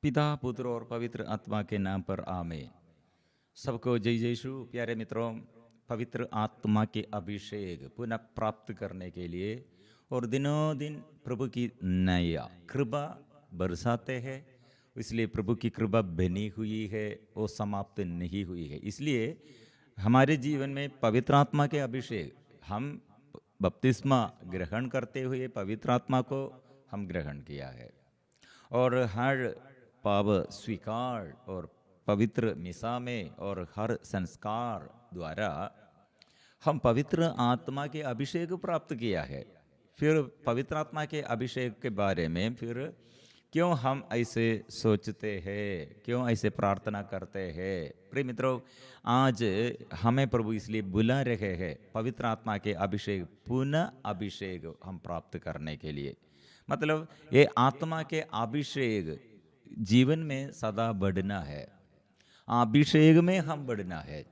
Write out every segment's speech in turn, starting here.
पिता पुत्र और पवित्र आत्मा के नाम पर आमीन। सबको जय यीशु। प्यारे मित्रों, पवित्र आत्मा के अभिषेक पुनः प्राप्त करने के लिए और दिनों दिन प्रभु की नया कृपा बरसाते हैं। इसलिए प्रभु की कृपा बनी हुई है, वो समाप्त नहीं हुई है। इसलिए हमारे जीवन में पवित्र आत्मा के अभिषेक, हम बपतिस्मा ग्रहण करते हुए पवित्र आत्मा को हम ग्रहण किया है और हर पाप स्वीकार और पवित्र मिसा में और हर संस्कार द्वारा हम पवित्र आत्मा के अभिषेक प्राप्त किया है। फिर पवित्र आत्मा के अभिषेक के बारे में फिर क्यों हम ऐसे सोचते हैं, क्यों ऐसे प्रार्थना करते हैं? प्रिय मित्रों, आज हमें प्रभु इसलिए बुला रहे हैं पवित्र आत्मा के अभिषेक, पुनः अभिषेक हम प्राप्त करने के लिए। मतलब ये आत्मा के अभिषेक जीवन में सदा बढ़ना है, अभिषेक में हम बढ़ना है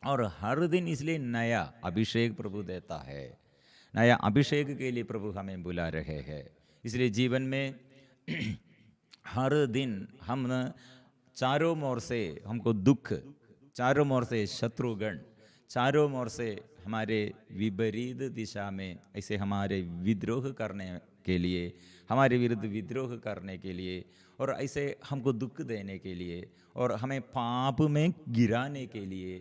और हर दिन इसलिए नया अभिषेक प्रभु देता है। नया अभिषेक के लिए प्रभु हमें बुला रहे हैं। इसलिए जीवन में हर दिन हम चारों ओर से हमको दुख, चारों ओर से शत्रुगण, चारों ओर से हमारे विपरीत दिशा में ऐसे हमारे विद्रोह करने के लिए, हमारे विरुद्ध विद्रोह करने के लिए और ऐसे हमको दुख देने के लिए और हमें पाप में गिराने के लिए,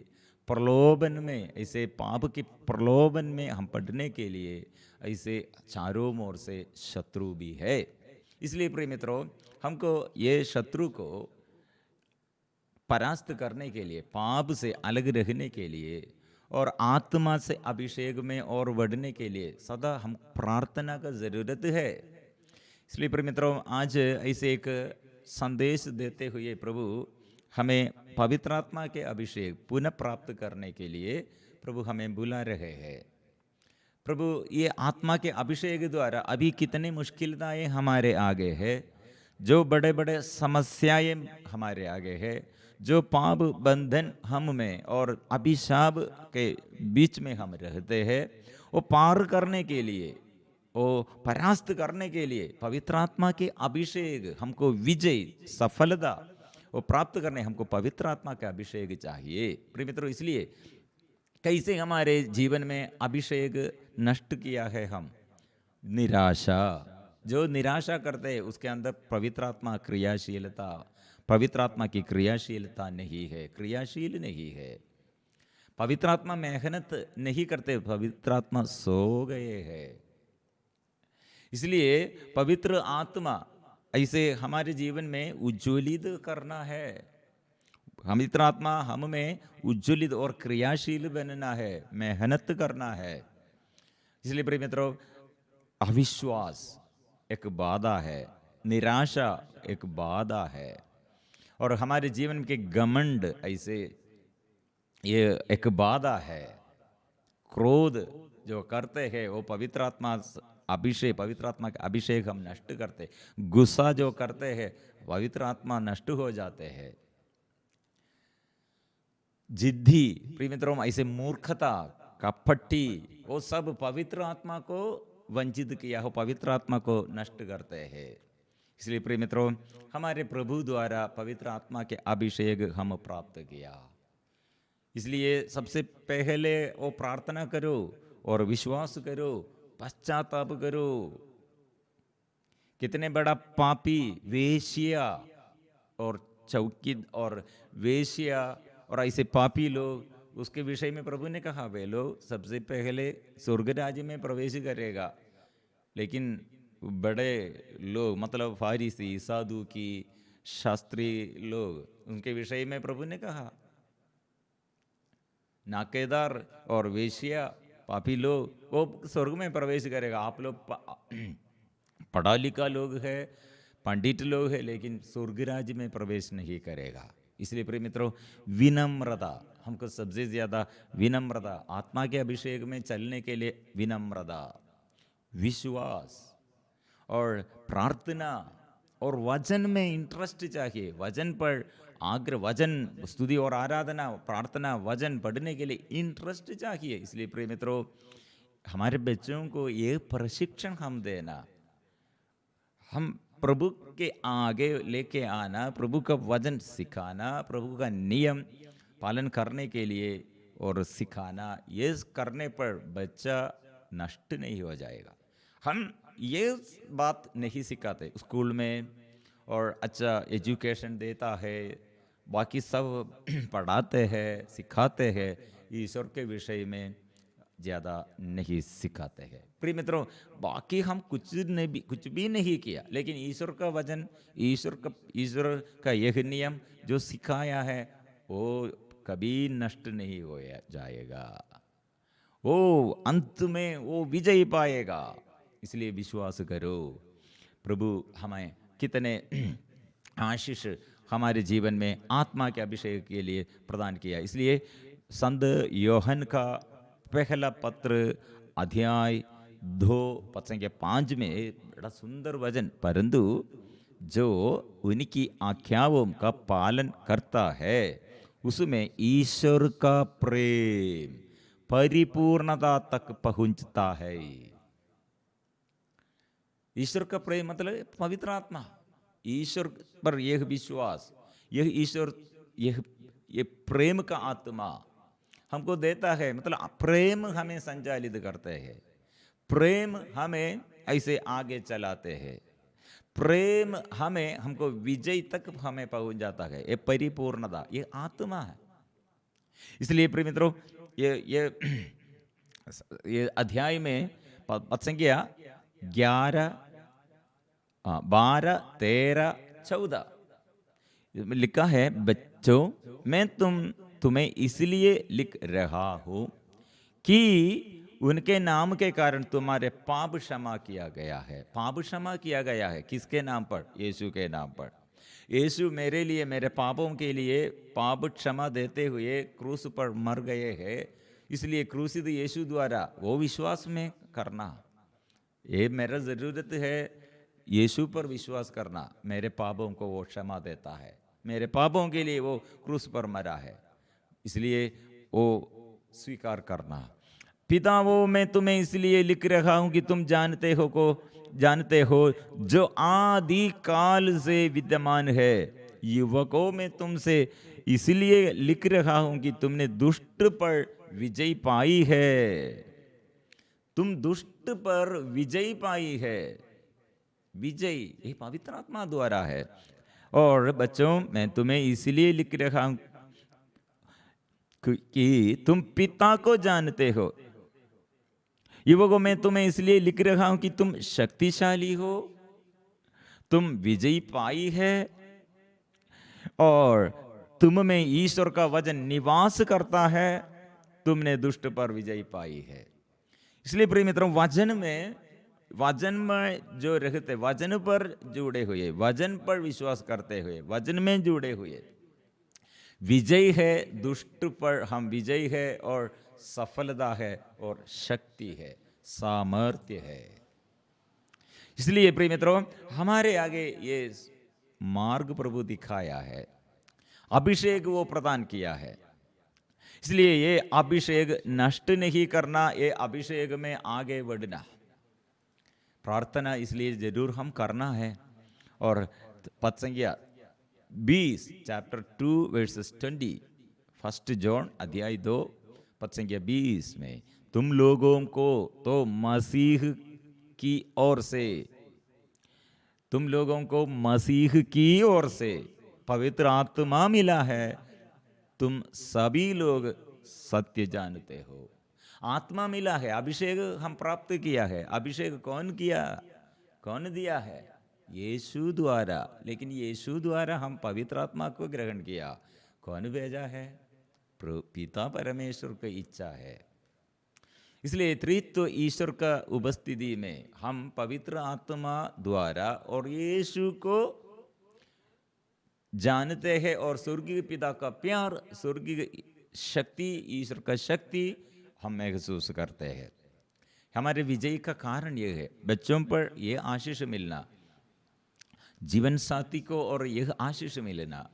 प्रलोभन में, ऐसे पाप के प्रलोभन में हम पड़ने के लिए ऐसे चारों ओर से शत्रु भी है। इसलिए प्रिय मित्रों, हमको ये शत्रु को परास्त करने के लिए, पाप से अलग रहने के लिए और आत्मा से अभिषेक में और बढ़ने के लिए सदा हम प्रार्थना का जरूरत है। इसलिए प्रिय मित्रों, आज ऐसे एक संदेश देते हुए प्रभु हमें पवित्र आत्मा के अभिषेक पुनः प्राप्त करने के लिए प्रभु हमें बुला रहे हैं। प्रभु ये आत्मा के अभिषेक द्वारा अभी कितने मुश्किलताएं हमारे आगे है, जो बड़े बड़े समस्याएं हमारे आगे है, जो पाप बंधन हम में और अभिशाप के बीच में हम रहते हैं, वो पार करने के लिए, वो परास्त करने के लिए पवित्र आत्मा के अभिषेक, हमको विजय, सफलता वो प्राप्त करने हमको पवित्र आत्मा का अभिषेक चाहिए। प्रिय मित्रों, इसलिए कैसे हमारे जीवन में अभिषेक नष्ट किया है हम? निराशा, जो निराशा करते हैं उसके अंदर पवित्र आत्मा क्रियाशीलता, पवित्र आत्मा की क्रियाशीलता नहीं है, क्रियाशील नहीं है। पवित्र आत्मा मेहनत नहीं करते, पवित्र आत्मा सो गए हैं। इसलिए पवित्र आत्मा ऐसे हमारे जीवन में उज्ज्वलित करना है। पवित्र आत्मा हम में उज्ज्वलित और क्रियाशील बनना है, मेहनत करना है। इसलिए प्रिय मित्रों, अविश्वास एक बाधा है, निराशा एक बाधा है और हमारे जीवन के घमंड ऐसे ये एक बाधा है। क्रोध जो करते हैं वो पवित्र आत्मा अभिषेक, पवित्र आत्मा का अभिषेक हम नष्ट करते। गुस्सा जो करते हैं पवित्र आत्मा नष्ट हो जाते हैं। जिद्दी, प्रिय मित्रों, ऐसे मूर्खता, कपटी, वो सब पवित्र आत्मा को वंचित किया हो, पवित्र आत्मा को नष्ट करते हैं। इसलिए प्रिय मित्रों, हमारे प्रभु द्वारा पवित्र आत्मा के अभिषेक हम प्राप्त किया। इसलिए सबसे पहले वो प्रार्थना करो और विश्वास करो, पश्चाताप करो। कितने बड़ा पापी, वेश्या और चौकी और वेश्या और ऐसे पापी लोग, उसके विषय में प्रभु ने कहा वे लोग सबसे पहले स्वर्ग राज्य में प्रवेश करेगा। लेकिन बड़े लोग, मतलब फारिसी, सादुकी, शास्त्री लोग, उनके विषय में प्रभु ने कहा नाकेदार और वेश्या, पापी लोग, वो स्वर्ग में प्रवेश करेगा। आप लोग पढ़ा लिखा लोग है, पंडित लोग है, लेकिन स्वर्ग राज्य में प्रवेश नहीं करेगा। इसलिए प्रिय मित्रों, विनम्रता, हमको सबसे ज्यादा विनम्रता, आत्मा के अभिषेक में चलने के लिए विनम्रता, विश्वास और प्रार्थना और वचन में इंटरेस्ट चाहिए। वचन पर आग्रह, वचन, स्तुति और आराधना, प्रार्थना, वचन पढ़ने के लिए इंटरेस्ट चाहिए। इसलिए प्रिय मित्रों, हमारे बच्चों को ये प्रशिक्षण हम देना, हम प्रभु के आगे लेके आना, प्रभु का वचन सिखाना, प्रभु का नियम पालन करने के लिए और सिखाना, ये करने पर बच्चा नष्ट नहीं हो जाएगा। हम ये बात नहीं सिखाते स्कूल में, और अच्छा एजुकेशन देता है, बाकी सब पढ़ाते हैं, सिखाते हैं, ईश्वर के विषय में ज़्यादा नहीं सिखाते हैं। प्रिय मित्रों, बाकी हम कुछ भी नहीं किया, लेकिन ईश्वर का वचन, ईश्वर का यह नियम जो सिखाया है वो कभी नष्ट नहीं हो जाएगा, वो अंत में वो विजय पाएगा। इसलिए विश्वास करो। प्रभु हमें कितने आशीष हमारे जीवन में आत्मा के अभिषेक के लिए प्रदान किया। इसलिए संत योहन का पहला पत्र अध्याय 2 पद संख्या 5 में बड़ा सुंदर वचन, परंतु जो उनकी आज्ञाओं का पालन करता है उसमें ईश्वर का प्रेम परिपूर्णता तक पहुंचता है। ईश्वर का प्रेम मतलब पवित्र आत्मा, ईश्वर पर यह विश्वास, यह ईश्वर, ये प्रेम का आत्मा हमको देता है। मतलब प्रेम हमें संचालित करते हैं, प्रेम हमें ऐसे आगे चलाते हैं, प्रेम हमको विजय तक हमें पहुंच जाता है। ये परिपूर्णता, ये आत्मा है। इसलिए प्रिय मित्रों, ये अध्याय में पद संख्या 11, 12, 13, 14 लिखा है, बच्चों मैं तुम्हें इसलिए लिख रहा हूं कि उनके नाम के कारण तुम्हारे पाप क्षमा किया गया है। पाप क्षमा किया गया है किसके नाम पर? यीशु के नाम पर। यीशु मेरे लिए, मेरे पापों के लिए पाप क्षमा देते हुए क्रूस पर मर गए हैं। इसलिए क्रूसित यीशु द्वारा वो विश्वास में करना, ये मेरा ज़रूरत है। यीशु पर विश्वास करना, मेरे पापों को वो क्षमा देता है, मेरे पापों के लिए वो क्रूस पर मरा है, इसलिए वो स्वीकार करना। पिताओं मैं तुम्हें इसलिए लिख रहा हूं कि तुम जानते हो जो आदि काल से विद्यमान है। युवकों में तुमसे इसलिए लिख रहा हूं कि तुमने दुष्ट पर विजय पाई है। तुम दुष्ट पर विजय पाई है। विजय ये पवित्र आत्मा द्वारा है। और बच्चों मैं तुम्हें इसलिए लिख रहा हूं कि तुम पिता को जानते हो। युवकों मैं तुम्हें इसलिए लिख रहा हूं कि तुम शक्तिशाली हो, तुम विजयी पाई है, और तुम में ईश्वर का वचन निवास करता है। तुमने दुष्ट पर विजय पाई है। इसलिए प्रिय मित्रों, वचन में जो रहते, वचन पर जुड़े हुए, वचन पर विश्वास करते हुए, वचन में जुड़े हुए, विजय है। दुष्ट पर हम विजय है, और सफलता है, और शक्ति है, सामर्थ्य है। इसलिए प्रिय मित्रों, हमारे आगे ये मार्ग प्रभु दिखाया है, अभिषेक वो प्रदान किया है। इसलिए ये अभिषेक नष्ट नहीं करना, ये अभिषेक में आगे बढ़ना, प्रार्थना इसलिए जरूर हम करना है। और पद संख्या 20 चैप्टर 2 वर्सेस 20 1 जॉन अध्याय 2 पद संख्या 20 में, तुम लोगों को तो मसीह की ओर से, तुम लोगों को मसीह की ओर से पवित्र आत्मा मिला है। तुम सभी लोग सत्य जानते हो। आत्मा मिला है, अभिषेक हम प्राप्त किया है। अभिषेक कौन दिया है? यीशु द्वारा। लेकिन यीशु द्वारा हम पवित्र आत्मा को ग्रहण किया। कौन भेजा है? पिता परमेश्वर की इच्छा है। इसलिए त्रित्व ईश्वर का उपस्थिति में हम पवित्र आत्मा द्वारा और यीशु को जानते हैं, और स्वर्गीय पिता का प्यार, स्वर्गीय शक्ति, ईश्वर का शक्ति हम महसूस करते हैं। हमारे विजय का कारण यह है, बच्चों पर यह आशीष मिलना, जीवन साथी को और यह आशीष मिलना,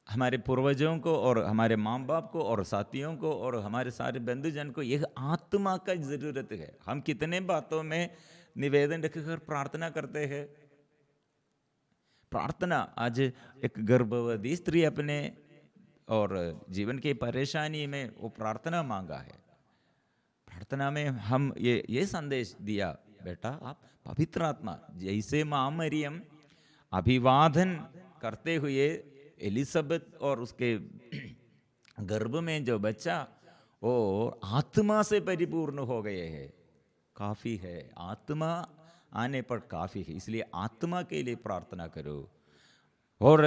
हमारे पूर्वजों को और हमारे माँ बाप को और साथियों को और हमारे सारे बंधुजन को यह आत्मा का जरूरत है। हम कितने बातों में निवेदन रखकर प्रार्थना करते हैं, प्रार्थना आज एक गर्भवती स्त्री अपने और जीवन की परेशानी में वो प्रार्थना मांगा है। प्रार्थना में हम ये संदेश दिया, बेटा आप पवित्र आत्मा जैसे माँ मरियम अभिवादन करते हुए एलिजाबेथ और उसके गर्भ में जो बच्चा वो आत्मा से परिपूर्ण हो गए हैं, काफी है, आत्मा आने पर काफी है। इसलिए आत्मा के लिए प्रार्थना करो और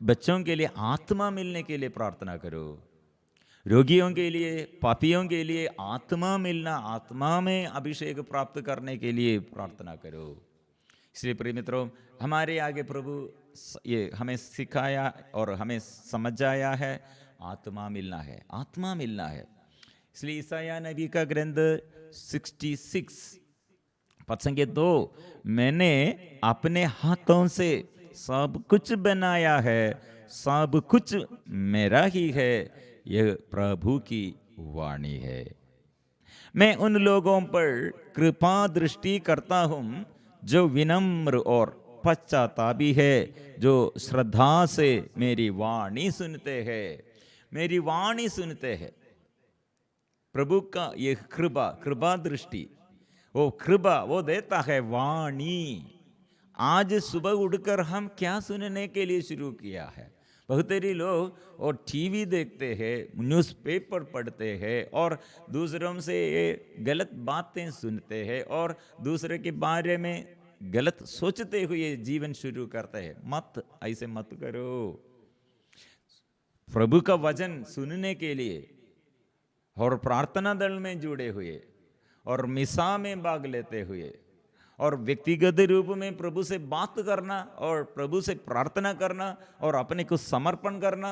बच्चों के लिए आत्मा मिलने के लिए प्रार्थना करो, रोगियों के लिए, पापियों के लिए आत्मा मिलना, आत्मा में अभिषेक प्राप्त करने के लिए प्रार्थना करो। इसलिए प्रिय मित्रों, हमारे आगे प्रभु ये हमें सिखाया और हमें समझाया है, आत्मा मिलना है, आत्मा मिलना है। इसलिए ईसाया नबी का ग्रंथ 66 पद संख्या 2, मैंने अपने हाथों से सब कुछ बनाया है, सब कुछ मेरा ही है, यह प्रभु की वाणी है। मैं उन लोगों पर कृपा दृष्टि करता हूँ जो विनम्र और पश्चातापी है, जो श्रद्धा से मेरी वाणी सुनते हैं, मेरी वाणी सुनते हैं। प्रभु का ये कृपा दृष्टि, वो कृपा वो देता है वाणी। आज सुबह उठकर हम क्या सुनने के लिए शुरू किया है? बहुत सारे लोग और टीवी देखते हैं, न्यूज़पेपर पढ़ते हैं और दूसरों से ये गलत बातें सुनते हैं और दूसरे के बारे में गलत सोचते हुए जीवन शुरू करते हैं। मत, ऐसे मत करो। प्रभु का वचन सुनने के लिए और प्रार्थना दल में जुड़े हुए और मिसा में भाग लेते हुए और व्यक्तिगत रूप में प्रभु से बात करना और प्रभु से प्रार्थना करना और अपने को समर्पण करना,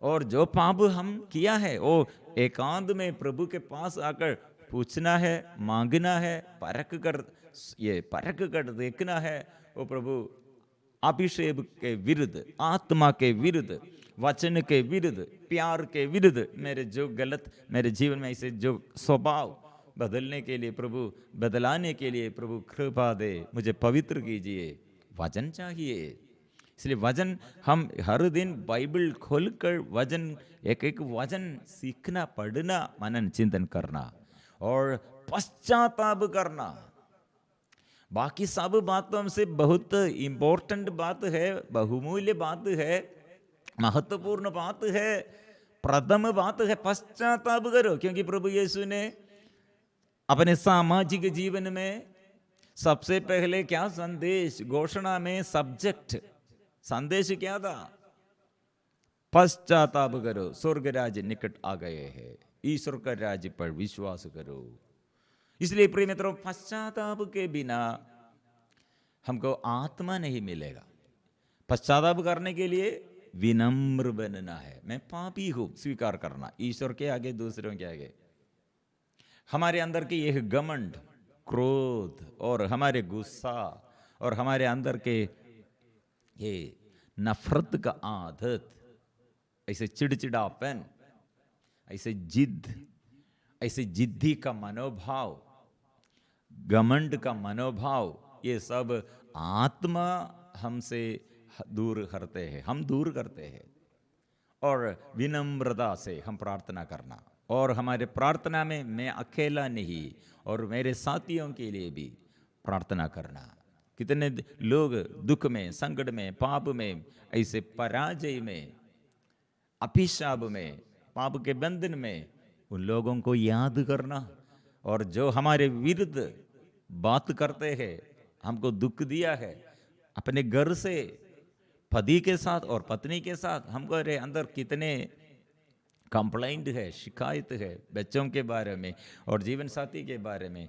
और जो पाप हम किया है वो एकांत में प्रभु के पास आकर पूछना है, मांगना है, परख कर देखना है। वो प्रभु अभिषेक के विरुद्ध, आत्मा के विरुद्ध, वचन के विरुद्ध, प्यार के विरुद्ध, मेरे जो गलत मेरे जीवन में ऐसे जो स्वभाव बदलने के लिए प्रभु, बदलाने के लिए प्रभु कृपा दे, मुझे पवित्र कीजिए। वचन चाहिए। इसलिए वचन हम हर दिन बाइबल खोलकर वचन एक एक वचन सीखना, पढ़ना, मनन चिंतन करना और पश्चाताप करना। बाकी सब बातों से बहुत इंपॉर्टेंट बात है, बहुमूल्य बात है, महत्वपूर्ण बात है, प्रथम बात है पश्चाताप करो। क्योंकि प्रभु यीशु ने अपने सामाजिक जीवन में सबसे पहले क्या संदेश, घोषणा में सब्जेक्ट संदेश क्या था? पश्चाताप करो, स्वर्ग राज्य निकट आ गए हैं, ईश्वर का राज्य पर विश्वास करो। इसलिए प्रिय मित्रों, पश्चाताप के बिना हमको आत्मा नहीं मिलेगा। पश्चाताप करने के लिए विनम्र बनना है, मैं पापी हूं, स्वीकार करना, ईश्वर के आगे, दूसरों के आगे। हमारे अंदर की यह घमंड, क्रोध और हमारे गुस्सा और हमारे अंदर के ये नफरत का आदत, ऐसे चिड़चिड़ापन, ऐसे जिद, ऐसे जिद्दी का मनोभाव, घमंड का मनोभाव, ये सब आत्मा हमसे दूर करते हैं, हम दूर करते हैं। और विनम्रता से हम प्रार्थना करना, और हमारे प्रार्थना में मैं अकेला नहीं और मेरे साथियों के लिए भी प्रार्थना करना। कितने लोग दुख में, संकट में, पाप में, ऐसे पराजय में, अभिशाप में, पाप के बंधन में, उन लोगों को याद करना। और जो हमारे विरुद्ध बात करते हैं, हमको दुख दिया है, अपने घर से पति के साथ और पत्नी के साथ हमारे अंदर कितने कंप्लेंट है, शिकायत है, बच्चों के बारे में और जीवन साथी के बारे में।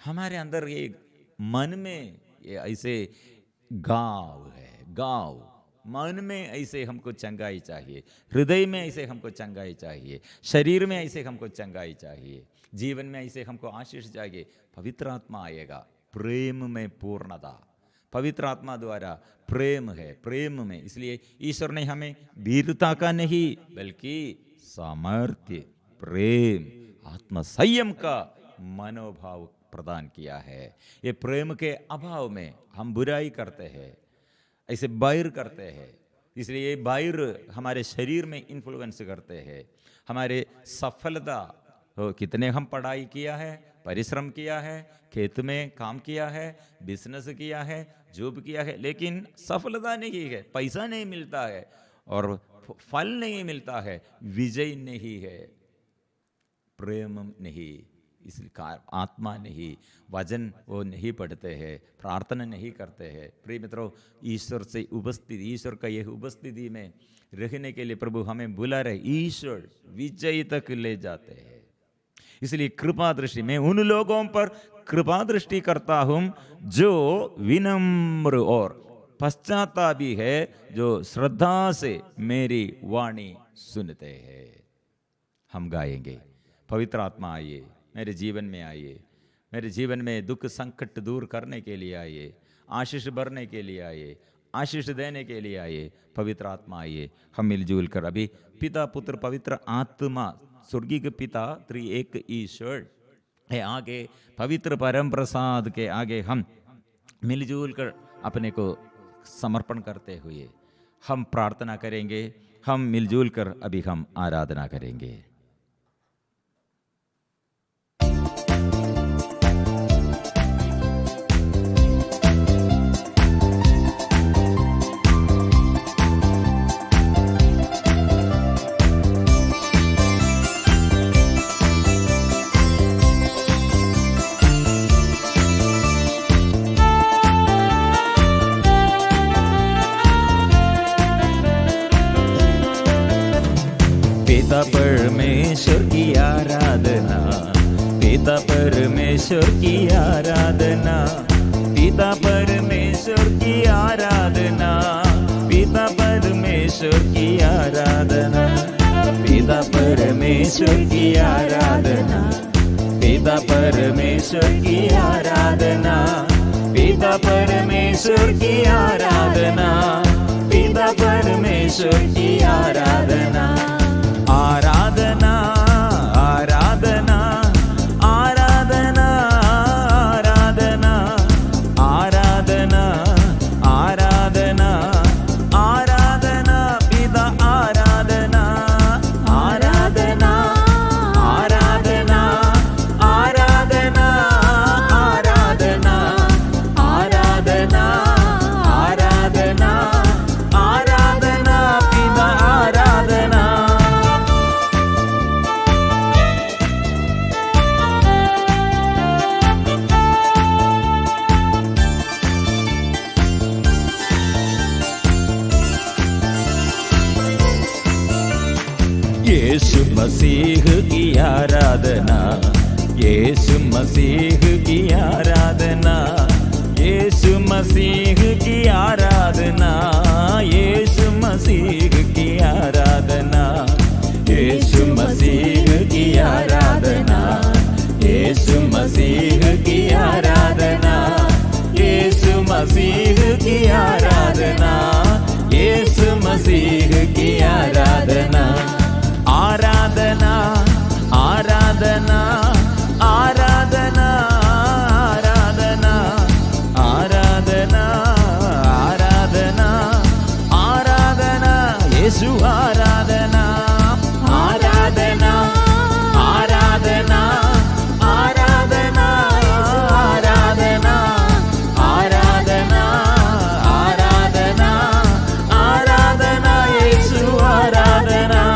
हमारे अंदर ये मन में ये ऐसे गाँव है, गाँव मन में ऐसे हमको चंगाई चाहिए, हृदय में ऐसे हमको चंगाई चाहिए, शरीर में ऐसे हमको चंगाई चाहिए, जीवन में ऐसे हमको आशीष चाहिए। पवित्र आत्मा आएगा, प्रेम में पूर्णता, पवित्र आत्मा द्वारा प्रेम है, प्रेम में। इसलिए ईश्वर ने हमें वीरता का नहीं बल्कि सामर्थ्य, प्रेम, आत्म संयम का मनोभाव प्रदान किया है। ये प्रेम के अभाव में हम बुराई करते हैं, ऐसे बाहर करते हैं। इसलिए ये बाहर हमारे शरीर में इन्फ्लुएंस करते हैं। हमारे सफलता हो, कितने हम पढ़ाई किया है, परिश्रम किया है, खेत में काम किया है, बिजनेस किया है, जॉब किया है, लेकिन सफलता नहीं है, पैसा नहीं मिलता है और फल नहीं मिलता है, विजय नहीं है, प्रेम नहीं, इसलिए आत्मा नहीं, वचन वो नहीं पढ़ते हैं, प्रार्थना नहीं करते हैं। प्रिय मित्रों, ईश्वर से उपस्थिति, ईश्वर का यह उपस्थिति में रहने के लिए प्रभु हमें बुला रहे, ईश्वर विजय तक ले जाते हैं। इसलिए कृपा दृष्टि, मैं उन लोगों पर कृपा दृष्टि करता हूं जो विनम्र और पश्चातापी है, जो श्रद्धा से मेरी वाणी सुनते हैं। हम गाएंगे, पवित्र आत्मा आइए, मेरे जीवन में आइए, मेरे जीवन में दुख संकट दूर करने के लिए आइए, आशीष भरने के लिए आइए, आशीष देने के लिए आइए। पवित्र आत्मा आइए, हम मिलजुल कर अभी पिता पुत्र पवित्र आत्मा, स्वर्गीय के पिता त्रिएक ईश्वर है आगे, पवित्र परम प्रसाद के आगे हम मिलजुल कर अपने को समर्पण करते हुए हम प्रार्थना करेंगे। हम मिलजुल कर अभी हम आराधना करेंगे। पिता परमेश्वर की आराधना, पिता परमेश्वर की आराधना, पिता परमेश्वर की आराधना, पिता परमेश्वर की आराधना, पिता परमेश्वर की आराधना, पिता परमेश्वर की आराधना, पिता परमेश्वर की आराधना, पिता परमेश्वर की आराधना, आराधना आराधना आराधना आराधना आराधना आराधना आराधना, पिता आराधना आराधना आराधना आराधना आराधना आराधना आराधना आराधना, पिता आराधना। यीशु मसीह की आराधना, यीशु मसीह की आराधना, यीशु मसीह की आराधना, यीशु मसीह की आराधना, यीशु मसीह की आराधना, यीशु मसीह की आराधना, यीशु मसीह की आराधना, यीशु मसीह की आराधना, आराधना आराधना आराधना आराधना आराधना आराधना आराधना, यीशु आराधना आराधना आराधना आराधना आराधना आराधना आराधना आराधना, यीशु आराधना।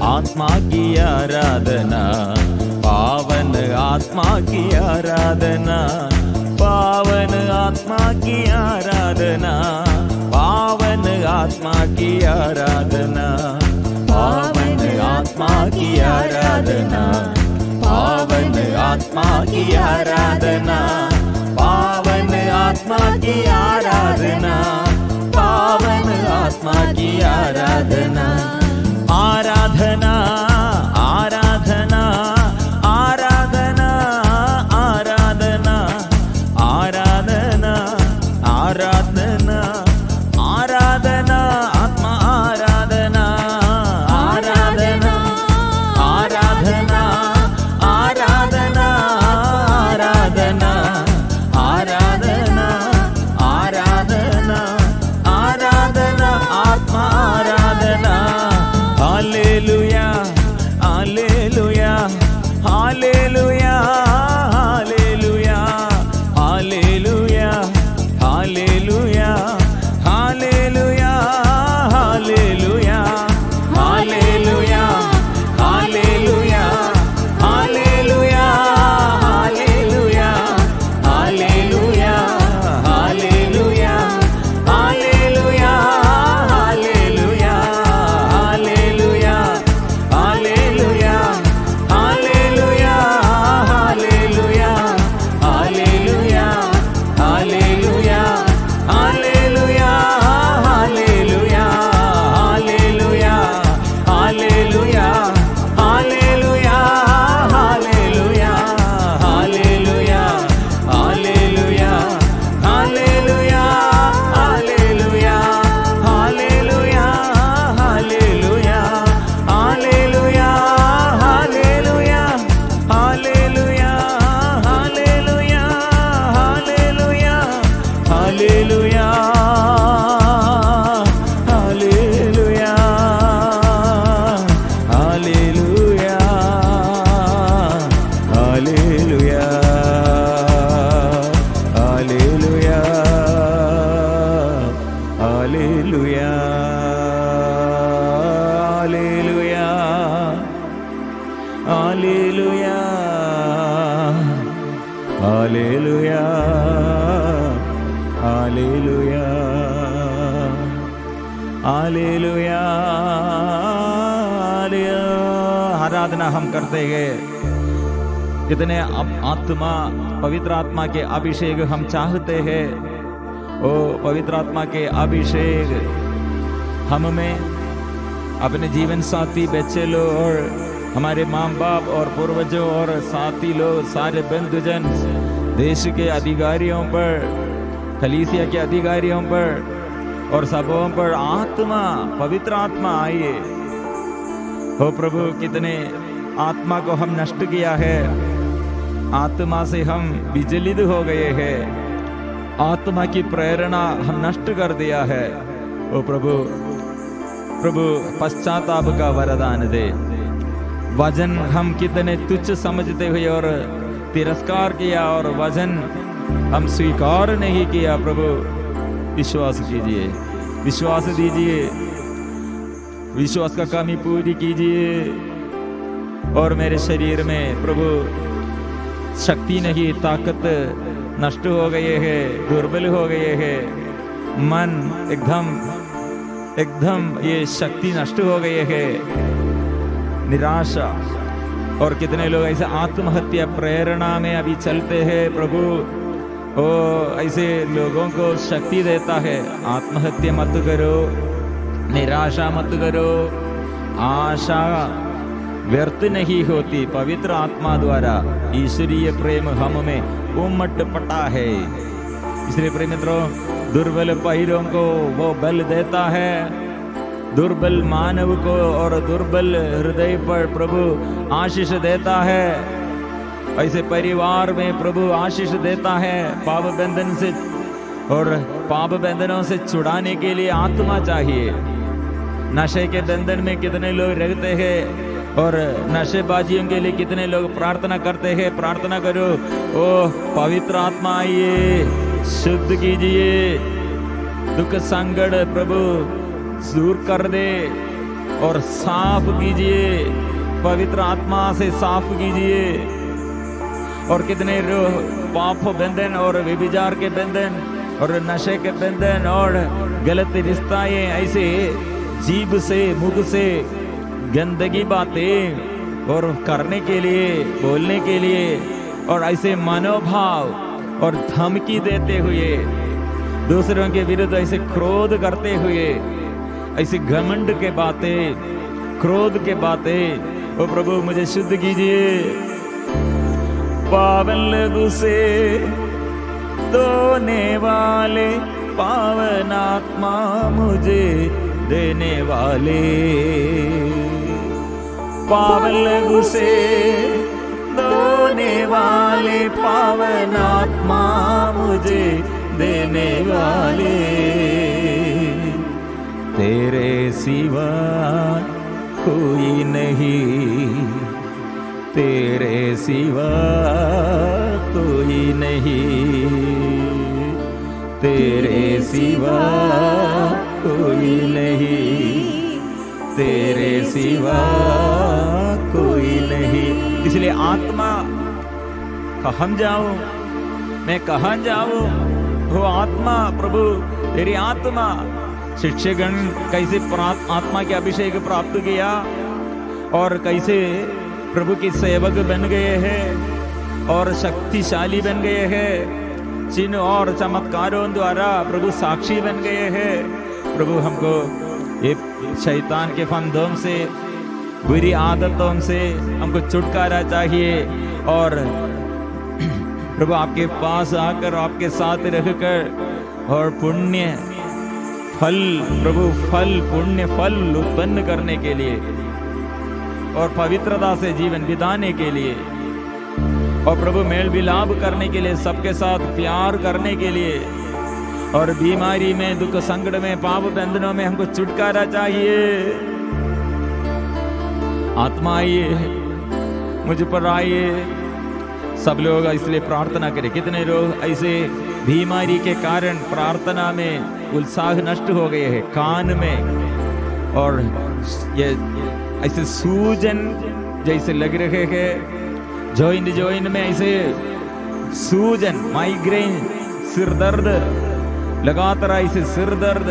आत्मा की आराधना, पावन आत्मा की आराधना, पावन आत्मा की आराधना, पावन आत्मा की आराधना, पावन आत्मा की आराधना, पावन आत्मा की आराधना, पावन आत्मा की आराधना, पावन आत्मा की आराधना, आराधना आराधना आराधना आराधना आराधना आराधना hallelujah hallelujah hallelujah hallelujah hallelujah hallelujah. आराधना हम करते गए, कितने आत्मा, पवित्र आत्मा के अभिषेक हम चाहते हैं। ओ पवित्र आत्मा के अभिषेक हम में, अपने जीवन साथी, बच्चे लोग और हमारे माँ बाप और पूर्वजों और साथी लोग, सारे बंधुजन, देश के अधिकारियों पर, कलीसिया के अधिकारियों पर और सबों पर आत्मा, पवित्र आत्मा आइए। हो प्रभु, कितने आत्मा को हम नष्ट किया है, आत्मा से हम विचलित हो गए हैं, आत्मा की प्रेरणा हम नष्ट कर दिया है। ओ प्रभु, प्रभु पश्चाताप का वरदान दे। वजन हम कितने तुच्छ समझते हुए और तिरस्कार किया और वजन हम स्वीकार नहीं किया। प्रभु विश्वास कीजिए, विश्वास दीजिए, विश्वास का कमी पूरी कीजिए। और मेरे शरीर में प्रभु शक्ति नहीं, ताकत नष्ट हो गए है, दुर्बल हो गए है, मन एकदम ये शक्ति नष्ट हो गए है, निराशा। और कितने लोग ऐसे आत्महत्या प्रेरणा में अभी चलते हैं। प्रभु ओ ऐसे लोगों को शक्ति देता है, आत्महत्या मत करो, निराशा मत करो। आशा व्यर्थ नहीं होती, पवित्र आत्मा द्वारा ईश्वरीय प्रेम हम में उमट पटा है। इसलिए प्रिय मित्रों, दुर्बल पैरों को वो बल देता है, दुर्बल मानव को और दुर्बल हृदय पर प्रभु आशीष देता है। ऐसे परिवार में प्रभु आशीष देता है। पाप बंधन से और पाप बंधनों से छुड़ाने के लिए आत्मा चाहिए। नशे के बंधन में कितने लोग रहते हैं और नशेबाजियों के लिए कितने लोग प्रार्थना करते हैं। प्रार्थना करो, ओ पवित्र आत्मा आइए, शुद्ध कीजिए, दुख संकट प्रभु दूर कर दे और साफ कीजिए, पवित्र आत्मा से साफ कीजिए। और कितने पाप बंधन और व्यभिचार के बंधन और नशे के बंधन और गलत रिश्ताएं, ऐसे जीभ से, मुख से गंदगी बातें और करने के लिए, बोलने के लिए, और ऐसे मनोभाव और धमकी देते हुए, दूसरों के विरुद्ध ऐसे क्रोध करते हुए, ऐसे घमंड के बातें, क्रोध के बातें, ओ प्रभु मुझे शुद्ध कीजिए। पावन लहू से धोने वाले, पावन आत्मा मुझे देने वाले, पावन लहू से धोने वाले, पावन आत्मा मुझे देने वाले। तेरे सिवा कोई नहीं, तेरे सिवा कोई नहीं, तेरे सिवा कोई नहीं, तेरे सिवा कोई नहीं। इसलिए आत्मा कहाँ जाऊं, मैं कहाँ जाऊं? वो आत्मा, प्रभु तेरी आत्मा। शिक्षकगण कैसे आत्मा के अभिषेक प्राप्त किया और कैसे प्रभु के सेवक बन गए हैं और शक्तिशाली बन गए हैं, चिन्ह और चमत्कारों द्वारा प्रभु साक्षी बन गए हैं। प्रभु हमको ये शैतान के फंदों से, बुरी आदतों से हमको छुटकारा चाहिए। और प्रभु आपके पास आकर, आपके साथ रहकर और पुण्य फल, प्रभु फल, पुण्य फल उत्पन्न करने के लिए और पवित्रता से जीवन बिताने के लिए और प्रभु मेल विलाप करने के लिए, सबके साथ प्यार करने के लिए, और बीमारी में, दुख संकट में, पाप बंधनों में हमको छुटकारा चाहिए। आत्मा आइए, मुझ पर आइए। सब लोग इसलिए प्रार्थना करें। कितने लोग ऐसे बीमारी के कारण प्रार्थना में उत्साह नष्ट हो गए हैं, कान में और ये ऐसे सूजन जैसे लग रहे हैं, जॉइंट में ऐसे सूजन, माइग्रेन, सिर दर्द, लगातार ऐसे सिर दर्द,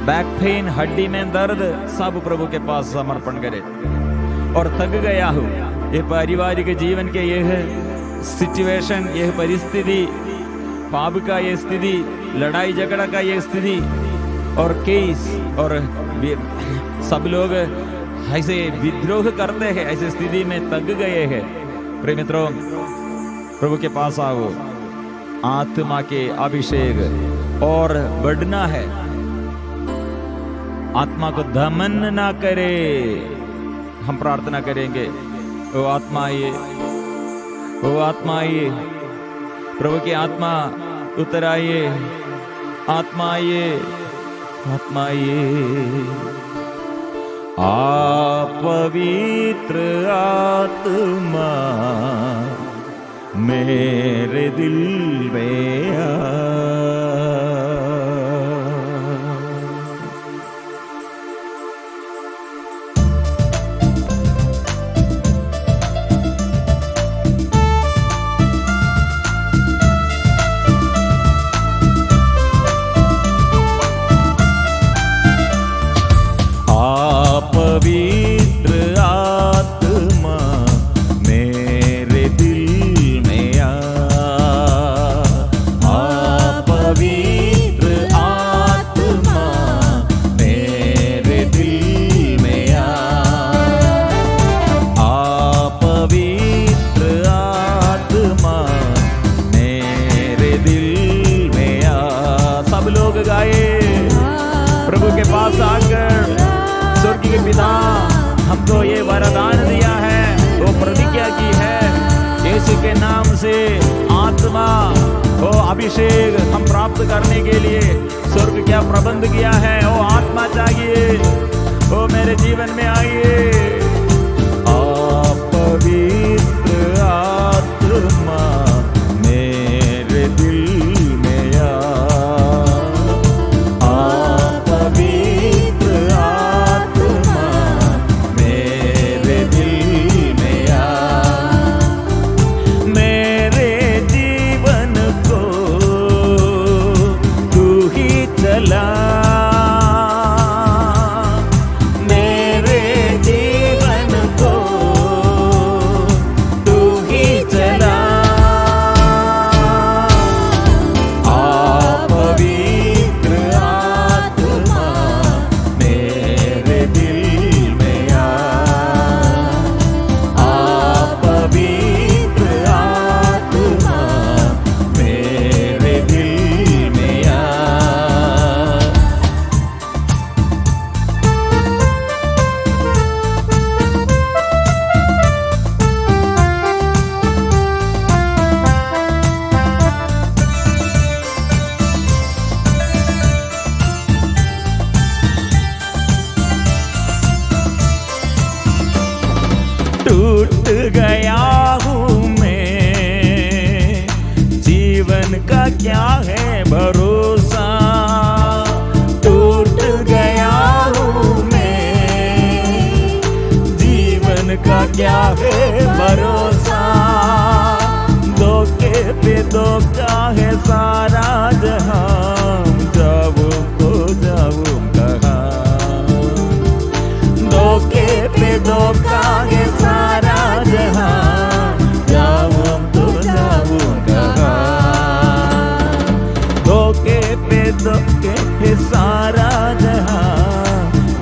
बैक पेन, हड्डी में दर्द, सब प्रभु के पास समर्पण करे। और थक गया हूँ, ये पारिवारिक जीवन के यह सिचुएशन, यह परिस्थिति, पाप का ये स्थिति, लड़ाई झगड़ा का ये स्थिति और केस, और सब लोग ऐसे विद्रोह करते हैं, ऐसे स्थिति में थक गए हैं। प्रिय मित्रों, प्रभु के पास आओ, आत्मा के अभिषेक और बढ़ना है। आत्मा को दमन ना करे। हम प्रार्थना करेंगे, ओ आत्मा आइए, ओ आत्मा आइए, प्रभु की आत्मा उतर आइए, आत्मा आइए, आत्मा आइए। आप पवित्र आत्मा मेरे दिल में आ। पवित्र आत्मा मेरे दिल में आ, पवित्र आत्मा मेरे दिल में आ, पवित्र आत्मा मेरे दिल में आ। सब लोग गाए, प्रभु के पास आकर, स्वर्गीय पिता हमको ये वरदान दिया है, वो प्रतिज्ञा की है, यीशु के नाम से आत्मा वो अभिषेक हम प्राप्त करने के लिए स्वर्ग क्या प्रबंध किया है। वो आत्मा चाहिए, वो मेरे जीवन में आइए। पवित्र आत्मा मेरे दिल में आ, टूट गया हूँ मैं, जीवन का क्या है भरोसा। टूट गया हूँ मैं, जीवन का क्या है भरोसा। धोखे पे धोखा है सारा जहां, जाऊं तो जाऊं कहाँ। धोखे पे धोखा है सारा जहां, जाऊं तो जाऊं कहाँ। धोखे पे धोखे है सारा जहां,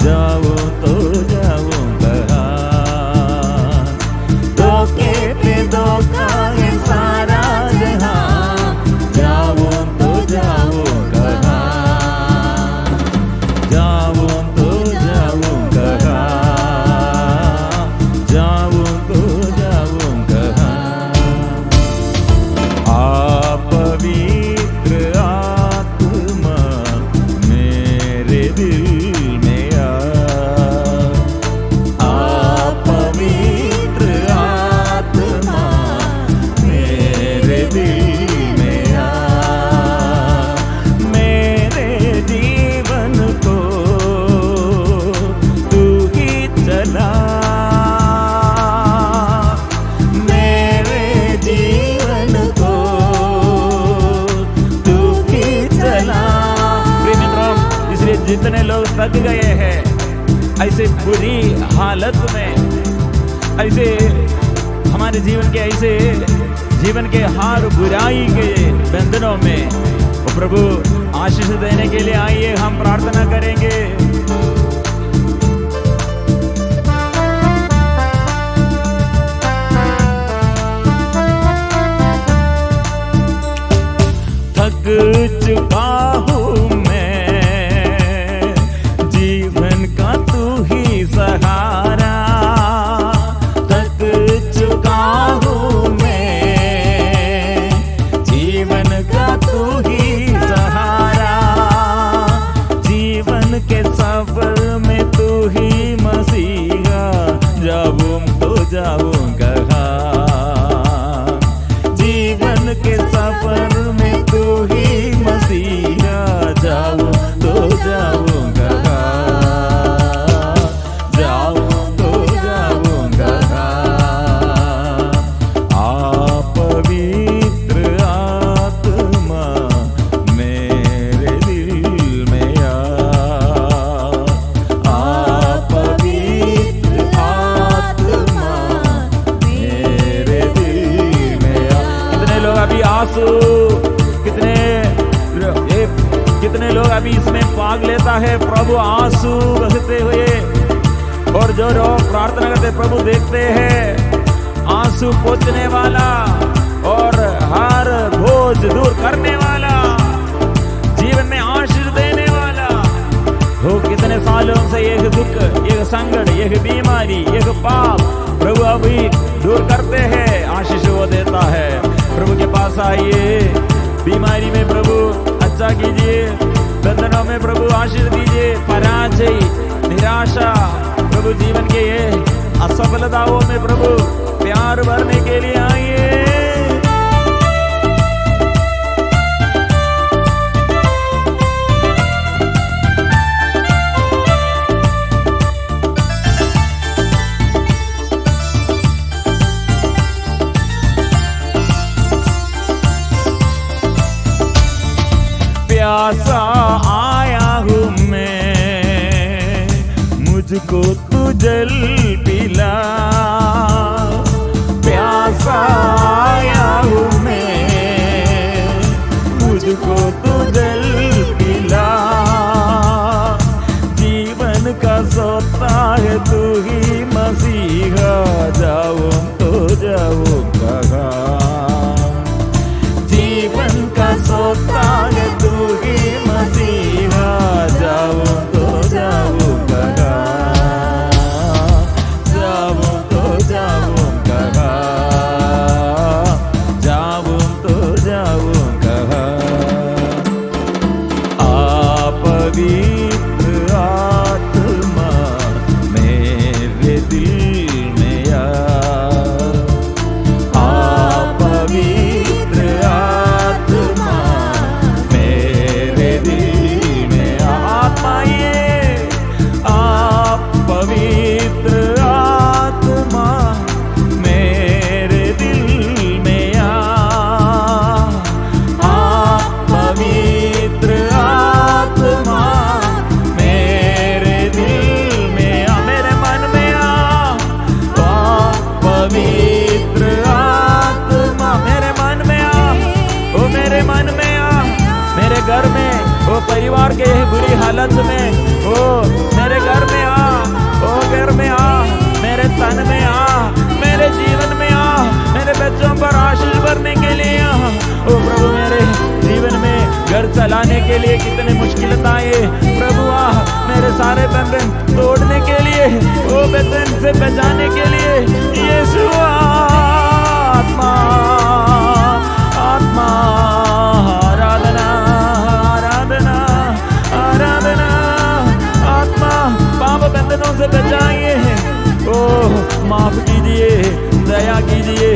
जाऊं तो जाऊं कहाँ। धोखे जितने लोग थक गए हैं ऐसे बुरी हालत में, ऐसे हमारे जीवन के ऐसे जीवन के हार बुराई के बंधनों में, वो प्रभु आशीष देने के लिए आइए हम प्रार्थना करेंगे। थक चुका हूँ मैं, जीवन का तू ही सहारा। थक चुका हूँ मैं, जीवन का तू ही सहारा। जीवन के सफर में तू ही मसीहा, जाऊँ तो जाऊँ कहाँ। जीवन के सफर में तू ही मसीहा, जाऊँ तो जाऊँ कहाँ। जाऊँ तो जाऊँ कहाँ। आप पवित्र आत्मा मेरे दिल में आप पवित्र आत्मा मेरे दिल में कितने लोग अभी आंसू, कितने लोग अभी इसमें भाग लेता है प्रभु आंसू बहते हुए, और जो लोग प्रार्थना करते प्रभु देखते हैं आंसू पोंछने वाला और हर बोझ दूर करने वाला, जीवन में आशीष देने वाला। वो कितने सालों से एक दुख, एक संकट, एक बीमारी, एक पाप प्रभु अभी दूर करते हैं, आशीष वो देता है। प्रभु के पास आइए, बीमारी में प्रभु अच्छा कीजिए, बंधनों में प्रभु आशीष दीजिए, पराजय, निराशा प्रभु जीवन के ये असफलताओं में प्रभु प्यार भरने के लिए आइए। प्यासा आया हूँ मैं, मुझको तू जल पिला। प्यासा आया हूँ मैं, मुझको तू जल पिला। जीवन का सोता है तू ही मसीहा, जाऊँ तो जाऊँ कहाँ। जीवन का सोता है तू ही मसीहा, जाऊँ तो जाऊँ कहाँ। जाऊँ तो जाऊँ कहाँ। जाऊँ तो जाऊँ कहाँ। आप पवित्र आत्मा मेरे दिल में आप पवित्र आत्मा मेरे दिल में आइए। आप पवित्र आत्मा मेरे दिल में आप पवित्र आत्मा मेरे दिल में मेरे मन में आप पवित्र आत्मा मेरे मन में ओ मेरे मन में मेरे घर में, ओ परिवार के बुरी हालत में, ओ मेरे घर में ओ घर में मेरे तन में मेरे जीवन में मेरे बच्चों पर आशीष भरने के लिए ओ प्रभु मेरे जीवन में घर चलाने के लिए कितने मुश्किलताएं प्रभु मेरे सारे बंधन तोड़ने के लिए, ओ बंधन से बचाने के लिए यीशु आत्मा आत्मा आराधना आराधना आराधना। आत्मा पाप बंधनों से बचाइए, ओ माफ कीजिए, दया कीजिए,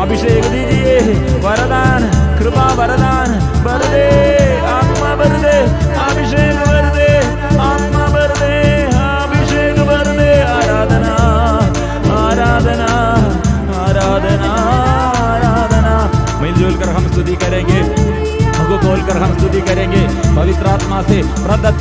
अभिषेक दीजिए, वरदान कृपा वरदान भर दे, आत्मा भर दे, अभिषेक भर दे, आत्मा भर दे, अभिषेक भर दे। आराधना आराधना आराधना आराधना। मिलजुल कर हम स्तुति करेंगे, हमको बोलकर हम स्तुति करेंगे, पवित्र आत्मा से प्रदत्त